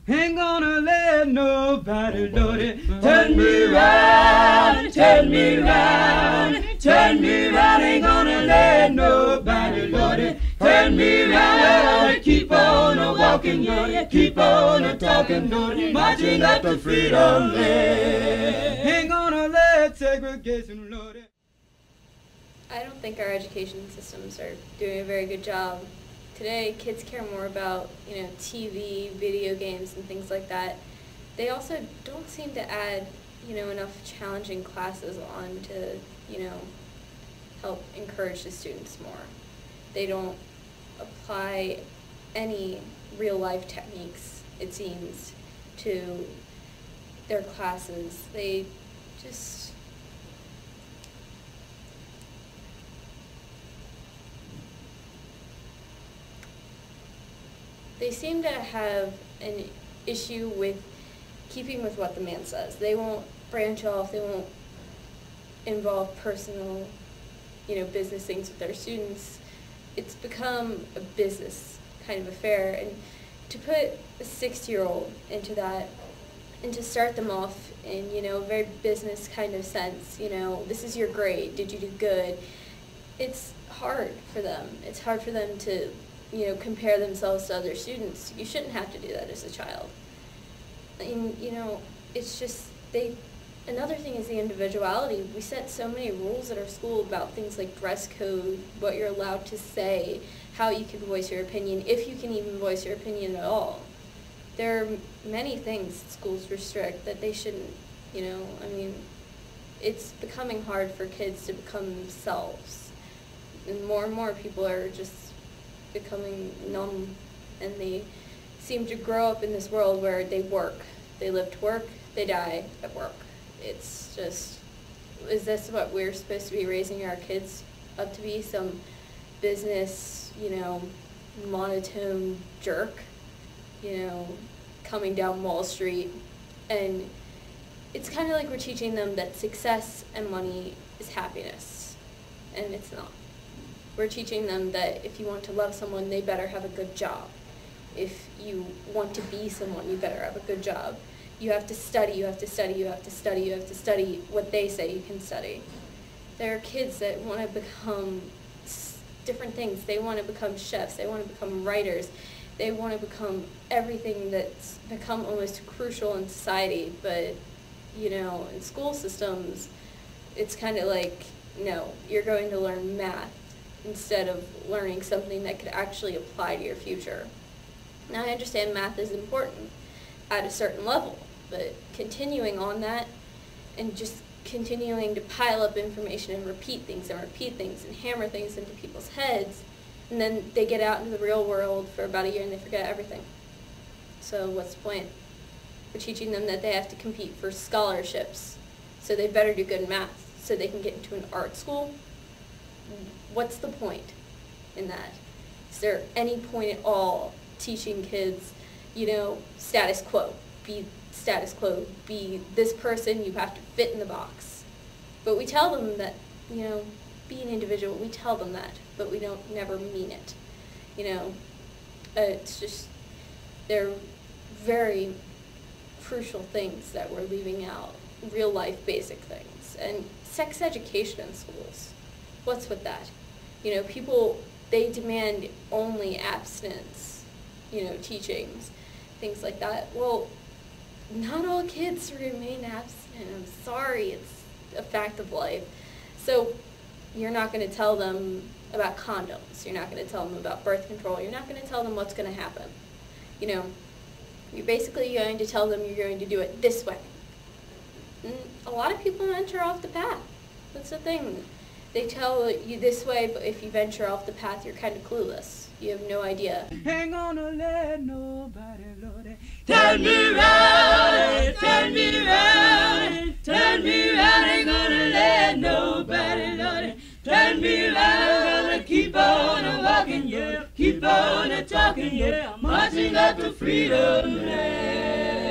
Ain't gonna let nobody, Lordy, turn me round, turn me round, turn me round. Ain't gonna let nobody, Lordy, turn me round. Keep on a walking, Lordy, keep on a talking, Lordy, marching up to freedom land. Ain't gonna let segregation, Lordy. I don't think our education systems are doing a very good job. Today, kids care more about, TV, video games, and things like that. They also don't seem to add, enough challenging classes on to, help encourage the students more. They don't apply any real-life techniques, it seems, to their classes. They just They seem to have an issue with keeping with what the man says. They won't branch off, they won't involve personal, business things with their students. It's become a business kind of affair, and to put a 60-year-old into that, and to start them off in, a very business kind of sense, this is your grade, did you do good? It's hard for them. It's hard for them to compare themselves to other students. You shouldn't have to do that as a child. And, it's just, another thing is the individuality. We set so many rules at our school about things like dress code, what you're allowed to say, how you can voice your opinion, if you can even voice your opinion at all. There are many things schools restrict that they shouldn't, it's becoming hard for kids to become themselves. And more people are just becoming numb, and they seem to grow up in this world where they work. They live to work, they die at work. It's just, is this what we're supposed to be raising our kids up to be? Some business, monotone jerk, coming down Wall Street. And it's kind of like we're teaching them that success and money is happiness, and it's not. We're teaching them that if you want to love someone, they better have a good job. If you want to be someone, you better have a good job. You have to study, you have to study, you have to study, you have to study what they say you can study. There are kids that want to become different things. They want to become chefs, they want to become writers, they want to become everything that's become almost crucial in society. But, in school systems, it's kind of like, no, you're going to learn math instead of learning something that could actually apply to your future. Now, I understand math is important at a certain level, but continuing on that and just continuing to pile up information and repeat things and hammer things into people's heads, and then they get out into the real world for about a year and they forget everything. So what's the point? We're teaching them that they have to compete for scholarships, so they better do good in math so they can get into an art school. What's the point in that? Is there any point at all teaching kids, status quo, be status quo, be this person, you have to fit in the box? But we tell them that, be an individual, we tell them that, but we don't never mean it. It's just, they're very crucial things that we're leaving out, real life basic things. And sex education in schools, what's with that? People, they demand only abstinence, teachings, things like that. Well, not all kids remain abstinent. I'm sorry, it's a fact of life. So you're not going to tell them about condoms. You're not going to tell them about birth control. You're not going to tell them what's going to happen. You're basically going to tell them you're going to do it this way. And a lot of people venture off the path. That's the thing. They tell you this way, but if you venture off the path, you're kind of clueless. You have no idea. Ain't gonna let nobody, Lordy, turn me round, turn me round, turn me round. Ain't gonna let nobody, Lordy, turn me round. Gonna keep on a walking, yeah, keep on a talking, yeah, marching up to freedom land.